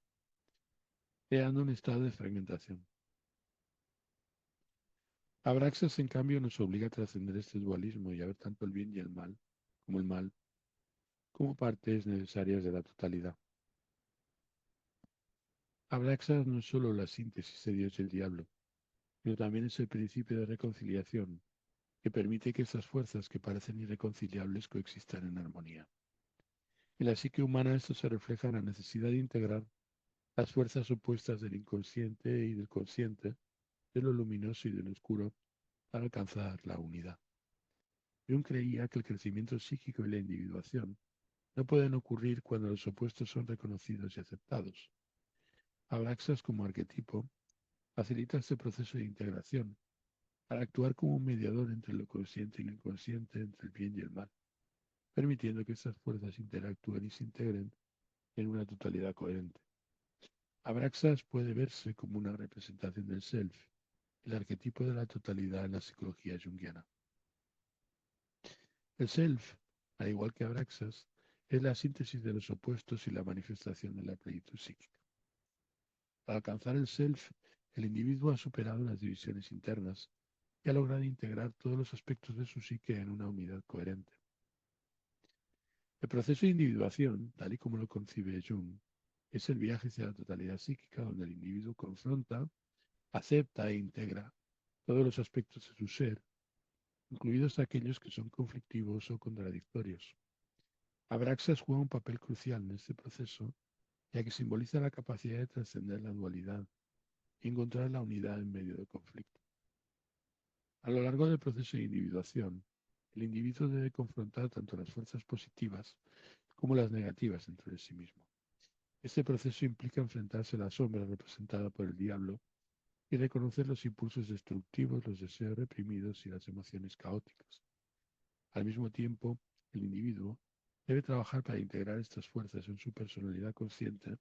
creando un estado de fragmentación. Abraxas, en cambio, nos obliga a trascender este dualismo y a ver tanto el bien y el mal, como partes necesarias de la totalidad. Abraxas no es solo la síntesis de Dios y el diablo, sino también es el principio de reconciliación que permite que estas fuerzas que parecen irreconciliables coexistan en armonía. En la psique humana esto se refleja en la necesidad de integrar las fuerzas opuestas del inconsciente y del consciente, de lo luminoso y de lo oscuro, para alcanzar la unidad. Jung creía que el crecimiento psíquico y la individuación no pueden ocurrir cuando los opuestos son reconocidos y aceptados. Abraxas como arquetipo facilita este proceso de integración al actuar como un mediador entre lo consciente y lo inconsciente, entre el bien y el mal, permitiendo que estas fuerzas interactúen y se integren en una totalidad coherente. Abraxas puede verse como una representación del self, el arquetipo de la totalidad en la psicología junguiana. El self, al igual que Abraxas, es la síntesis de los opuestos y la manifestación de la plenitud psíquica. Al alcanzar el self, el individuo ha superado las divisiones internas y ha logrado integrar todos los aspectos de su psique en una unidad coherente. El proceso de individuación, tal y como lo concibe Jung, es el viaje hacia la totalidad psíquica donde el individuo confronta, acepta e integra todos los aspectos de su ser, incluidos aquellos que son conflictivos o contradictorios. Abraxas juega un papel crucial en este proceso, ya que simboliza la capacidad de trascender la dualidad y encontrar la unidad en medio del conflicto. A lo largo del proceso de individuación, el individuo debe confrontar tanto las fuerzas positivas como las negativas dentro de sí mismo. Este proceso implica enfrentarse a la sombra representada por el diablo y reconocer los impulsos destructivos, los deseos reprimidos y las emociones caóticas. Al mismo tiempo, el individuo debe trabajar para integrar estas fuerzas en su personalidad consciente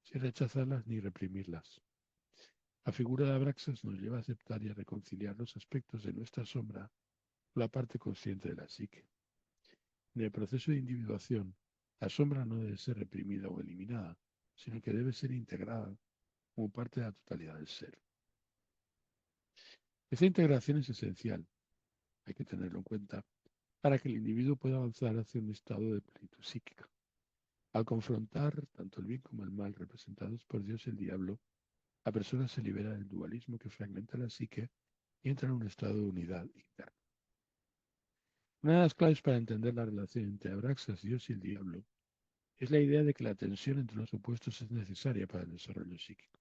sin rechazarlas ni reprimirlas. La figura de Abraxas nos lleva a aceptar y a reconciliar los aspectos de nuestra sombra con la parte consciente de la psique. En el proceso de individuación, la sombra no debe ser reprimida o eliminada, sino que debe ser integrada como parte de la totalidad del ser. Esta integración es esencial, hay que tenerlo en cuenta, para que el individuo pueda avanzar hacia un estado de plenitud psíquica. Al confrontar tanto el bien como el mal representados por Dios y el diablo, la persona se libera del dualismo que fragmenta la psique y entra en un estado de unidad interna. Una de las claves para entender la relación entre Abraxas, Dios y el diablo es la idea de que la tensión entre los opuestos es necesaria para el desarrollo psíquico.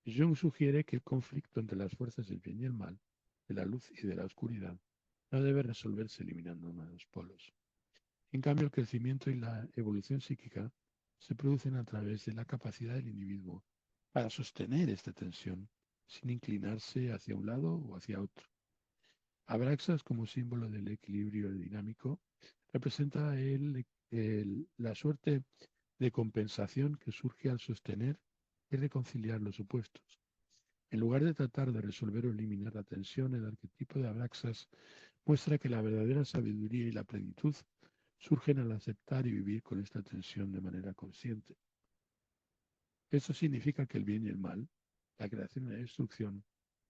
Jung sugiere que el conflicto entre las fuerzas del bien y el mal, de la luz y de la oscuridad, no debe resolverse eliminando uno de los polos. En cambio, el crecimiento y la evolución psíquica se producen a través de la capacidad del individuo para sostener esta tensión sin inclinarse hacia un lado o hacia otro. Abraxas, como símbolo del equilibrio dinámico, representa la suerte de compensación que surge al sostener y reconciliar los opuestos. En lugar de tratar de resolver o eliminar la tensión, el arquetipo de Abraxas muestra que la verdadera sabiduría y la plenitud surgen al aceptar y vivir con esta tensión de manera consciente. Esto significa que el bien y el mal, la creación y la destrucción,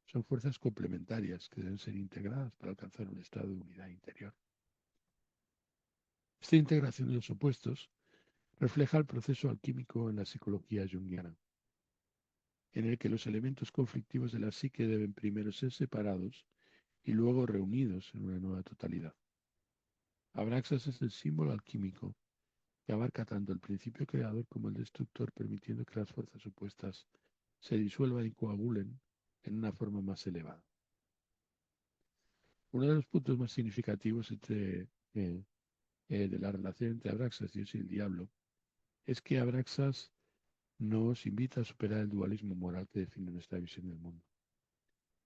son fuerzas complementarias que deben ser integradas para alcanzar un estado de unidad interior. Esta integración de los opuestos refleja el proceso alquímico en la psicología junguiana, en el que los elementos conflictivos de la psique deben primero ser separados y luego reunidos en una nueva totalidad. Abraxas es el símbolo alquímico que abarca tanto el principio creador como el destructor, permitiendo que las fuerzas opuestas se disuelvan y coagulen en una forma más elevada. Uno de los puntos más significativos de la relación entre Abraxas, Dios y el diablo es que Abraxas nos invita a superar el dualismo moral que define nuestra visión del mundo.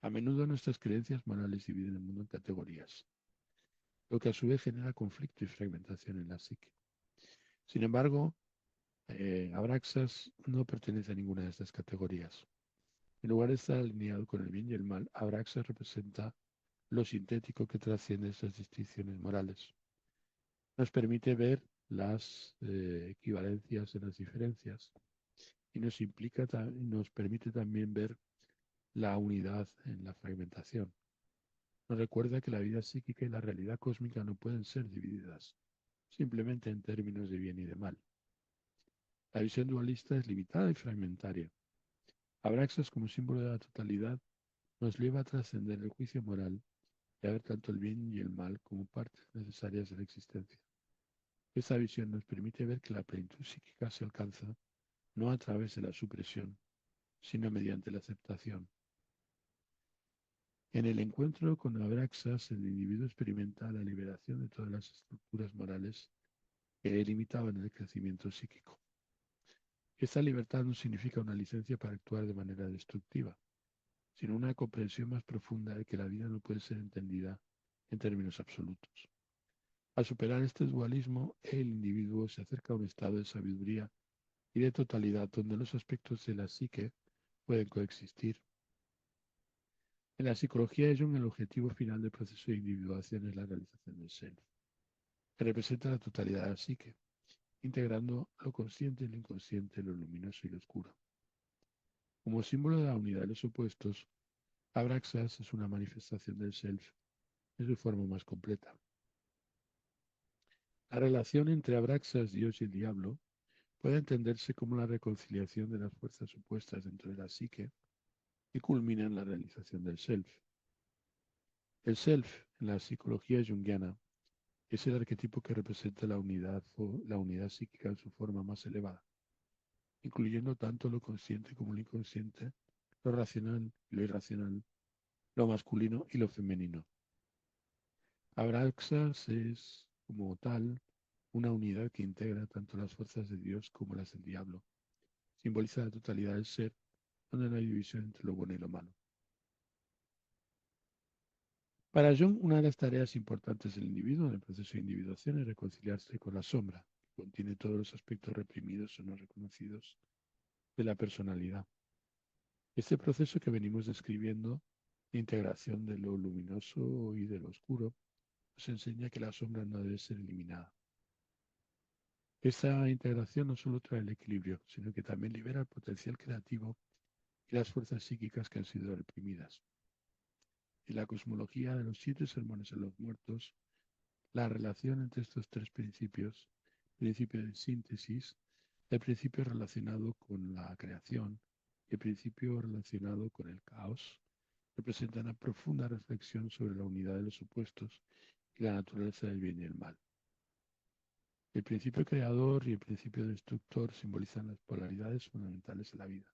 A menudo nuestras creencias morales dividen el mundo en categorías, lo que a su vez genera conflicto y fragmentación en la psique. Sin embargo, Abraxas no pertenece a ninguna de estas categorías. En lugar de estar alineado con el bien y el mal, Abraxas representa lo sintético que trasciende estas distinciones morales. Nos permite ver las equivalencias en las diferencias y nos permite también ver la unidad en la fragmentación. Nos recuerda que la vida psíquica y la realidad cósmica no pueden ser divididas, simplemente en términos de bien y de mal. La visión dualista es limitada y fragmentaria. Abraxas, como símbolo de la totalidad, nos lleva a trascender el juicio moral y a ver tanto el bien y el mal como partes necesarias de la existencia. Esta visión nos permite ver que la plenitud psíquica se alcanza no a través de la supresión, sino mediante la aceptación. En el encuentro con Abraxas, el individuo experimenta la liberación de todas las estructuras morales que limitaban el crecimiento psíquico. Esta libertad no significa una licencia para actuar de manera destructiva, sino una comprensión más profunda de que la vida no puede ser entendida en términos absolutos. Al superar este dualismo, el individuo se acerca a un estado de sabiduría y de totalidad donde los aspectos de la psique pueden coexistir. En la psicología de Jung, el objetivo final del proceso de individuación es la realización del self, que representa la totalidad de la psique, integrando lo consciente y lo inconsciente, lo luminoso y lo oscuro. Como símbolo de la unidad de los opuestos, Abraxas es una manifestación del self en su forma más completa. La relación entre Abraxas, Dios y el diablo puede entenderse como la reconciliación de las fuerzas opuestas dentro de la psique y culmina en la realización del self. El self, en la psicología junguiana, es el arquetipo que representa la unidad o la unidad psíquica en su forma más elevada, incluyendo tanto lo consciente como lo inconsciente, lo racional y lo irracional, lo masculino y lo femenino. Abraxas es, como tal, una unidad que integra tanto las fuerzas de Dios como las del diablo. Simboliza la totalidad del ser, donde no hay división entre lo bueno y lo malo. Para Jung, una de las tareas importantes del individuo en el proceso de individuación es reconciliarse con la sombra, que contiene todos los aspectos reprimidos o no reconocidos de la personalidad. Este proceso que venimos describiendo, de integración de lo luminoso y de lo oscuro, nos enseña que la sombra no debe ser eliminada. Esta integración no solo trae el equilibrio, sino que también libera el potencial creativo y las fuerzas psíquicas que han sido reprimidas. En la cosmología de los 7 sermones a los muertos, la relación entre estos 3 principios, principio de síntesis, el principio relacionado con la creación y el principio relacionado con el caos, representan una profunda reflexión sobre la unidad de los opuestos y la naturaleza del bien y el mal. El principio creador y el principio destructor simbolizan las polaridades fundamentales de la vida.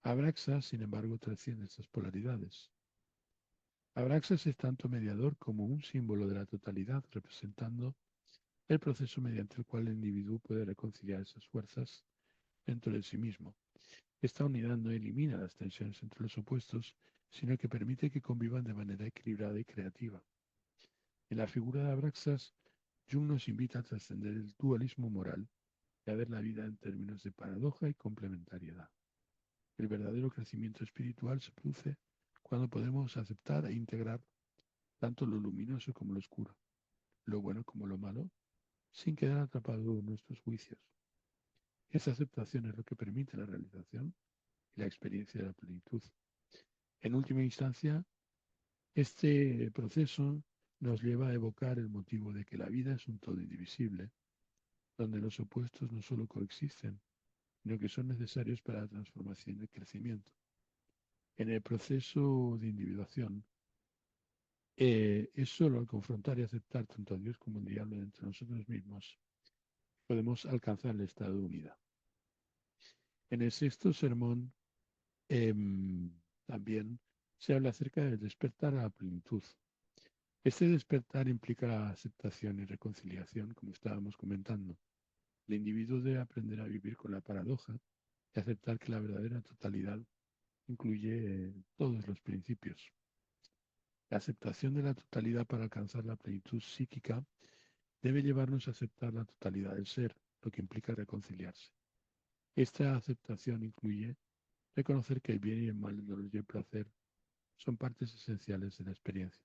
Abraxas, sin embargo, trasciende estas polaridades. Abraxas es tanto mediador como un símbolo de la totalidad, representando el proceso mediante el cual el individuo puede reconciliar esas fuerzas dentro de sí mismo. Esta unidad no elimina las tensiones entre los opuestos, sino que permite que convivan de manera equilibrada y creativa. En la figura de Abraxas, Jung nos invita a trascender el dualismo moral y a ver la vida en términos de paradoja y complementariedad. El verdadero crecimiento espiritual se produce cuando podemos aceptar e integrar tanto lo luminoso como lo oscuro, lo bueno como lo malo, sin quedar atrapado en nuestros juicios. Esa aceptación es lo que permite la realización y la experiencia de la plenitud. En última instancia, este proceso nos lleva a evocar el motivo de que la vida es un todo indivisible, donde los opuestos no solo coexisten, sino que son necesarios para la transformación y el crecimiento. En el proceso de individuación, es solo al confrontar y aceptar tanto a Dios como al diablo entre nosotros mismos podemos alcanzar el estado de unidad. En el sexto sermón también se habla acerca del despertar a la plenitud. Este despertar implica la aceptación y reconciliación, como estábamos comentando. El individuo debe aprender a vivir con la paradoja y aceptar que la verdadera totalidad incluye todos los principios. La aceptación de la totalidad para alcanzar la plenitud psíquica debe llevarnos a aceptar la totalidad del ser, lo que implica reconciliarse. Esta aceptación incluye reconocer que el bien y el mal, el dolor y el placer son partes esenciales de la experiencia.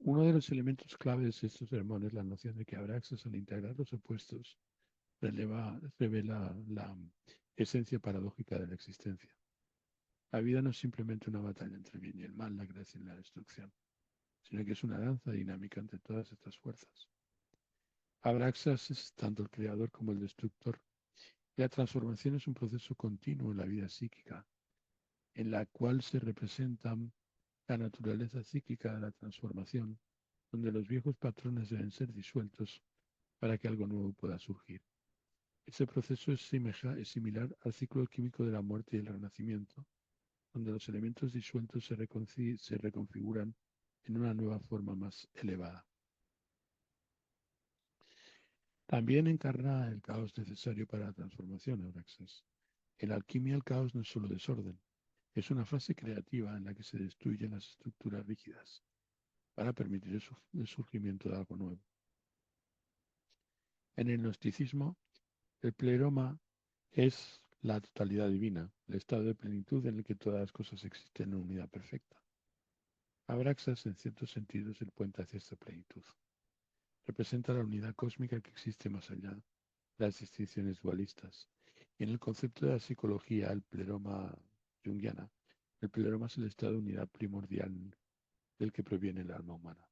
Uno de los elementos claves de estos sermones es la noción de que Abraxas, al integrar los opuestos, revela la esencia paradójica de la existencia. La vida no es simplemente una batalla entre el bien y el mal, la gracia y la destrucción, sino que es una danza dinámica entre todas estas fuerzas. Abraxas es tanto el creador como el destructor. Y la transformación es un proceso continuo en la vida psíquica, en la cual se representa la naturaleza cíclica de la transformación, donde los viejos patrones deben ser disueltos para que algo nuevo pueda surgir. Este proceso es similar al ciclo químico de la muerte y el renacimiento, donde los elementos disueltos se reconfiguran en una nueva forma más elevada. También encarna el caos necesario para la transformación, Abraxas. En la alquimia el caos no es solo desorden, es una fase creativa en la que se destruyen las estructuras rígidas para permitir el surgimiento de algo nuevo. En el gnosticismo, el pleroma es la totalidad divina, el estado de plenitud en el que todas las cosas existen en unidad perfecta. Abraxas, en cierto sentido, es el puente hacia esta plenitud. Representa la unidad cósmica que existe más allá de las distinciones dualistas. Y en el concepto de la psicología, el pleroma junguiana, el pleroma es el estado de unidad primordial del que proviene el alma humana.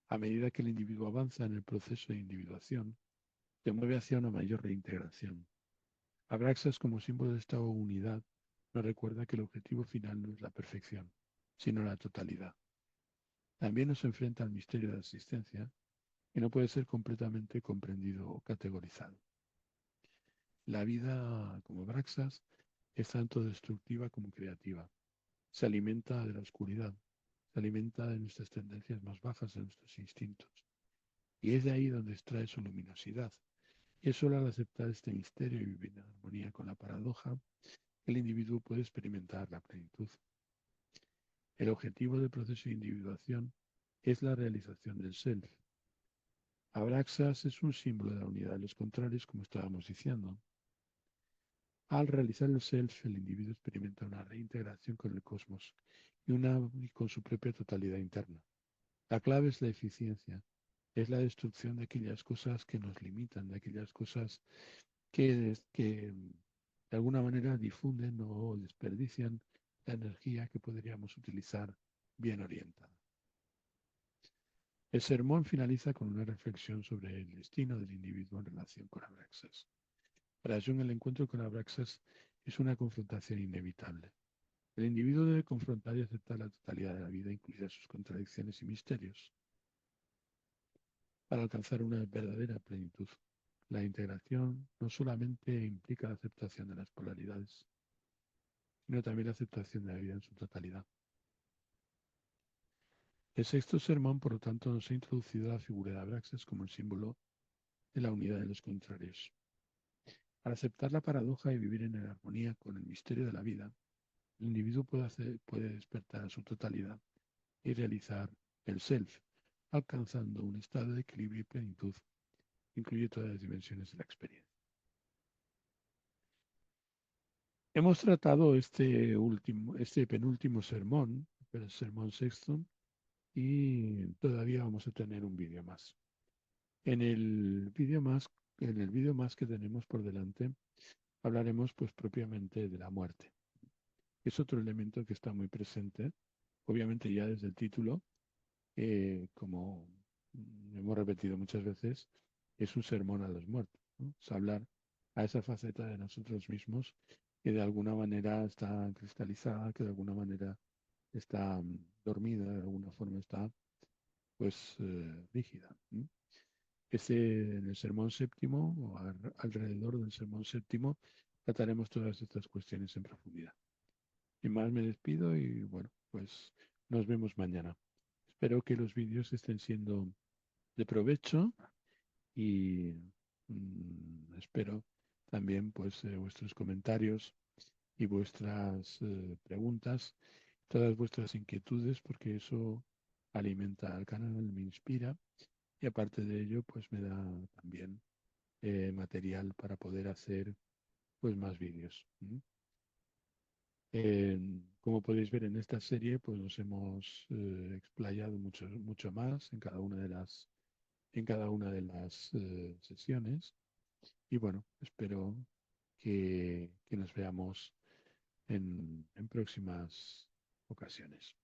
A medida que el individuo avanza en el proceso de individuación, se mueve hacia una mayor reintegración. Abraxas, como símbolo de esta unidad, nos recuerda que el objetivo final no es la perfección, sino la totalidad. También nos enfrenta al misterio de la existencia, que no puede ser completamente comprendido o categorizado. La vida, como Abraxas, es tanto destructiva como creativa. Se alimenta de la oscuridad, se alimenta de nuestras tendencias más bajas, de nuestros instintos. Y es de ahí donde extrae su luminosidad. Y es solo al aceptar este misterio y vivir en armonía con la paradoja que el individuo puede experimentar la plenitud. El objetivo del proceso de individuación es la realización del self. Abraxas es un símbolo de la unidad de los contrarios, como estábamos diciendo. Al realizar el self, el individuo experimenta una reintegración con el cosmos y con su propia totalidad interna. La clave es la eficiencia, es la destrucción de aquellas cosas que nos limitan, de aquellas cosas que de alguna manera difunden o desperdician la energía que podríamos utilizar bien orientada. El sermón finaliza con una reflexión sobre el destino del individuo en relación con Abraxas. Para Jung, el encuentro con Abraxas es una confrontación inevitable. El individuo debe confrontar y aceptar la totalidad de la vida, incluidas sus contradicciones y misterios, para alcanzar una verdadera plenitud. La integración no solamente implica la aceptación de las polaridades, sino también la aceptación de la vida en su totalidad. El sexto sermón, por lo tanto, nos ha introducido la figura de Abraxas como el símbolo de la unidad de los contrarios. Al aceptar la paradoja y vivir en armonía con el misterio de la vida, el individuo puede despertar a su totalidad y realizar el self, alcanzando un estado de equilibrio y plenitud que incluye todas las dimensiones de la experiencia. Hemos tratado este penúltimo sermón, el sermón sexto, y todavía vamos a tener un vídeo más. En el vídeo más, en el vídeo más que tenemos por delante, hablaremos pues propiamente de la muerte. Es otro elemento que está muy presente, obviamente ya desde el título, como hemos repetido muchas veces, es un sermón a los muertos, ¿no? Es hablar a esa faceta de nosotros mismos que de alguna manera está cristalizada, que de alguna manera está dormida, de alguna forma está pues rígida. En el sermón séptimo, o alrededor del sermón séptimo, trataremos todas estas cuestiones en profundidad. Y más me despido y bueno, pues nos vemos mañana. Espero que los vídeos estén siendo de provecho y espero también pues vuestros comentarios y vuestras preguntas, todas vuestras inquietudes, porque eso alimenta al canal, me inspira y aparte de ello pues me da también material para poder hacer pues más vídeos. Como podéis ver en esta serie, pues nos hemos explayado mucho más en cada una de las sesiones. Y bueno, espero que nos veamos en próximas ocasiones.